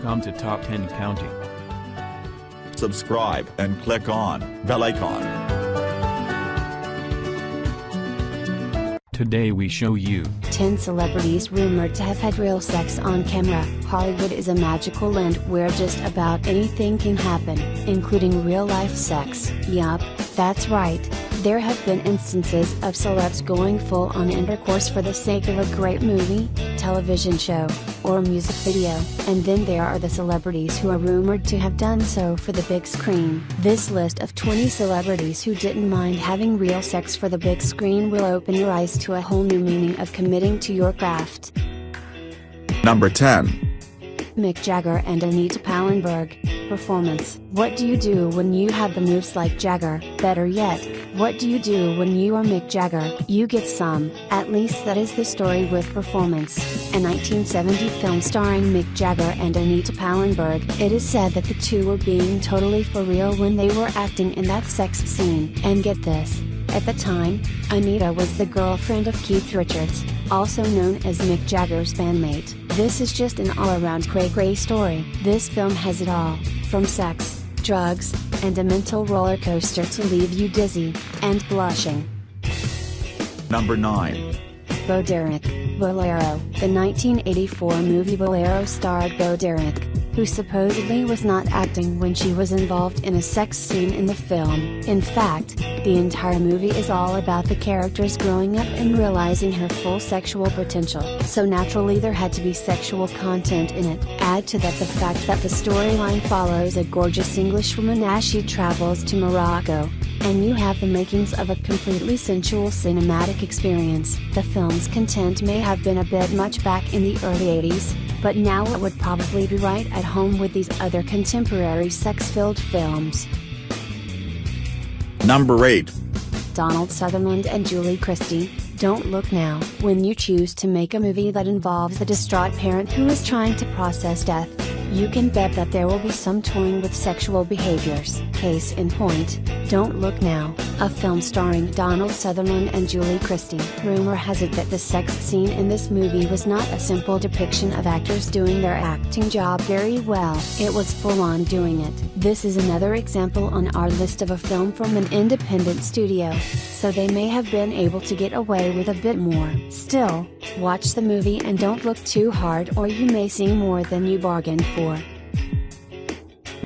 Welcome to Top 10 Counting. Subscribe and click on bell icon. Today we show you 10 celebrities rumored to have had real sex on camera. Hollywood is a magical land where just about anything can happen, including real-life sex. Yup, that's right. There have been instances of celebs going full-on intercourse for the sake of a great movie, television show, or music video, and then there are the celebrities who are rumored to have done so for the big screen. This list of 20 celebrities who didn't mind having real sex for the big screen will open your eyes to a whole new meaning of committing to your craft. Number 10. Mick Jagger and Anita Pallenberg. Performance. What do you do when you have the moves like Jagger? Better yet, what do you do when you are Mick Jagger? You get some. At least that is the story with Performance, a 1970 film starring Mick Jagger and Anita Pallenberg. It is said that the two were being totally for real when they were acting in that sex scene. And get this. At the time, Anita was the girlfriend of Keith Richards, also known as Mick Jagger's bandmate. This is just an all-around cray-cray story. This film has it all, from sex, drugs, and a mental roller coaster to leave you dizzy and blushing. Number 9. Bo Derek. Bolero. The 1984 movie Bolero starred Bo Derek, who supposedly was not acting when she was involved in a sex scene in the film. In fact, the entire movie is all about the characters growing up and realizing her full sexual potential. So naturally there had to be sexual content in it. Add to that the fact that the storyline follows a gorgeous Englishwoman as she travels to Morocco, and you have the makings of a completely sensual cinematic experience. The film's content may have been a bit much back in the early 80s, but now it would probably be right at home with these other contemporary sex-filled films. Number 8. Donald Sutherland and Julie Christie. Don't look now. When you choose to make a movie that involves a distraught parent who is trying to process death, you can bet that there will be some toying with sexual behaviors. Case in point, Don't Look Now, a film starring Donald Sutherland and Julie Christie. Rumor has it that the sex scene in this movie was not a simple depiction of actors doing their acting job very well. It was full-on doing it. This is another example on our list of a film from an independent studio, so they may have been able to get away with a bit more. Still, watch the movie and don't look too hard or you may see more than you bargained for.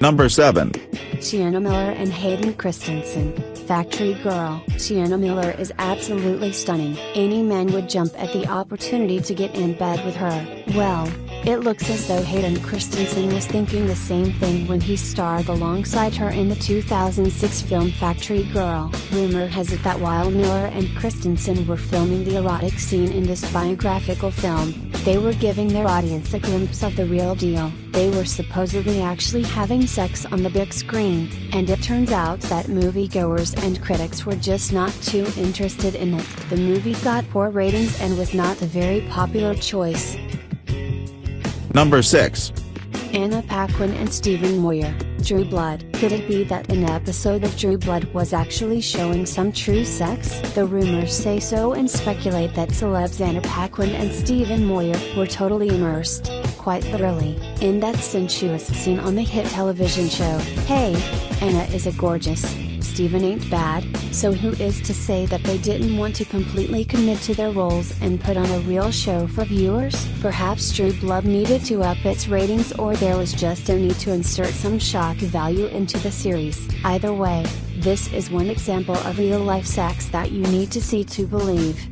Number 7. Sienna Miller and Hayden Christensen. Factory Girl. Sienna Miller is absolutely stunning. Any man would jump at the opportunity to get in bed with her. Well, it looks as though Hayden Christensen was thinking the same thing when he starred alongside her in the 2006 film Factory Girl. Rumor has it that while Miller and Christensen were filming the erotic scene in this biographical film, they were giving their audience a glimpse of the real deal. They were supposedly actually having sex on the big screen, and it turns out that moviegoers and critics were just not too interested in it. The movie got poor ratings and was not a very popular choice. Number 6. Anna Paquin and Stephen Moyer. True Blood. Could it be that an episode of True Blood was actually showing some true sex? The rumors say so and speculate that celebs Anna Paquin and Stephen Moyer were totally immersed, quite literally, in that sensuous scene on the hit television show. Hey, Anna is a gorgeous, Stephen ain't bad, so who is to say that they didn't want to completely commit to their roles and put on a real show for viewers? Perhaps True Blood needed to up its ratings, or there was just a need to insert some shock value into the series. Either way, this is one example of real-life sex that you need to see to believe.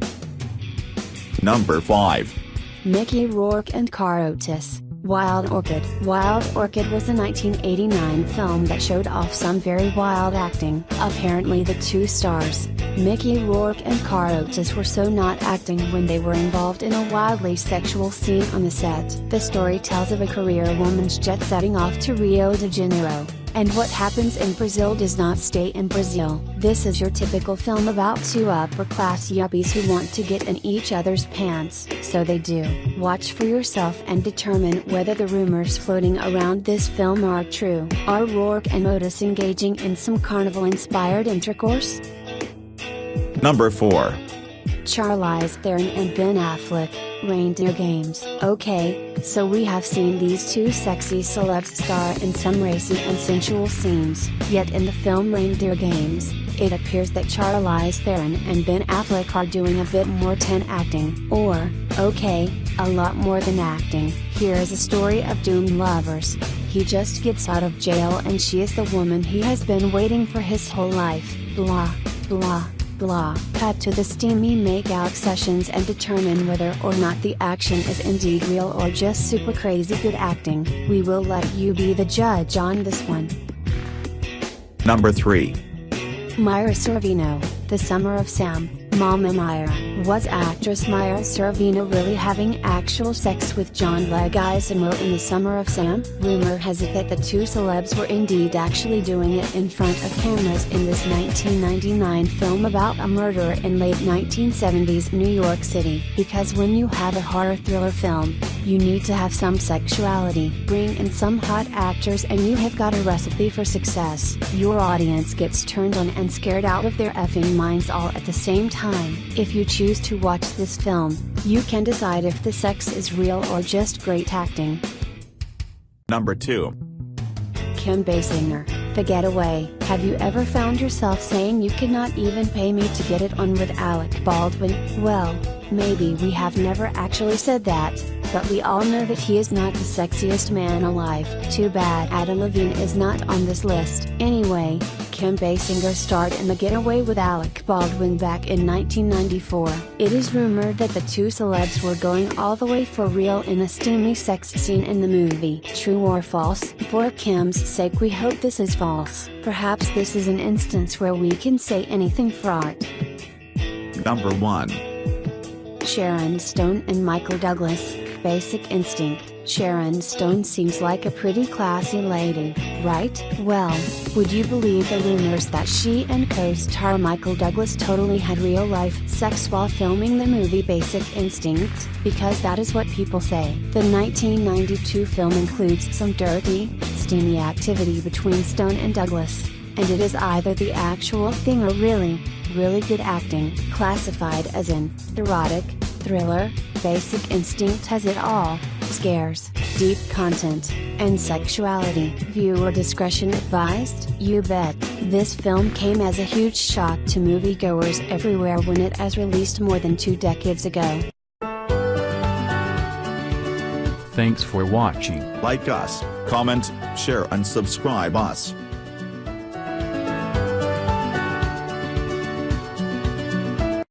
Number 5. Mickey Rourke and Carre Otis. Wild Orchid. Wild Orchid was a 1989 film that showed off some very wild acting. Apparently the two stars, Mickey Rourke and Carre Otis, were so not acting when they were involved in a wildly sexual scene on the set. The story tells of a career woman's jet-setting off to Rio de Janeiro, and what happens in Brazil does not stay in Brazil. This is your typical film about two upper-class yuppies who want to get in each other's pants, so they do. Watch for yourself and determine whether the rumors floating around this film are true. Are Rourke and Otis engaging in some carnival-inspired intercourse? Number 4. Charlize Theron and Ben Affleck, Reindeer Games. Okay, so we have seen these two sexy celebs star in some racy and sensual scenes. Yet in the film Reindeer Games, it appears that Charlize Theron and Ben Affleck are doing a bit more than acting. Or, okay, a lot more than acting. Here is a story of doomed lovers. He just gets out of jail and she is the woman he has been waiting for his whole life. Blah, blah, blah. Cut to the steamy make-out sessions and determine whether or not the action is indeed real or just super crazy good acting. We will let you be the judge on this one. Number 3. Moyer Sorvino, The Summer of Sam. Mama Moyer. Was actress Moyer Sorvino really having actual sex with John Leguizamo in The Summer of Sam? Rumor has it that the two celebs were indeed actually doing it in front of cameras in this 1999 film about a murder in late 1970s New York City. Because when you have a horror thriller film, you need to have some sexuality. Bring in some hot actors and you have got a recipe for success. Your audience gets turned on and scared out of their effing minds all at the same time. If you choose to watch this film, you can decide if the sex is real or just great acting. Number 2. Kim Basinger, The Getaway. Have you ever found yourself saying you could not even pay me to get it on with Alec Baldwin? Well, maybe we have never actually said that, but we all know that he is not the sexiest man alive. Too bad Adam Levine is not on this list. Anyway, Kim Basinger starred in The Getaway with Alec Baldwin back in 1994. It is rumored that the two celebs were going all the way for real in a steamy sex scene in the movie. True or false? For Kim's sake we hope this is false. Perhaps this is an instance where we can say anything fraught. Number 1. Sharon Stone and Michael Douglas, Basic Instinct. Sharon Stone seems like a pretty classy lady, right? Well, would you believe the rumors that she and co-star Michael Douglas totally had real-life sex while filming the movie Basic Instinct? Because that is what people say. The 1992 film includes some dirty, steamy activity between Stone and Douglas, and it is either the actual thing or really good acting. Classified as an erotic thriller, Basic Instinct has it all: scares, deep content, and sexuality. Viewer discretion advised? You bet. This film came as a huge shock to moviegoers everywhere when it was released more than 2 decades ago. Thanks for watching. Like us, comment, share and subscribe us.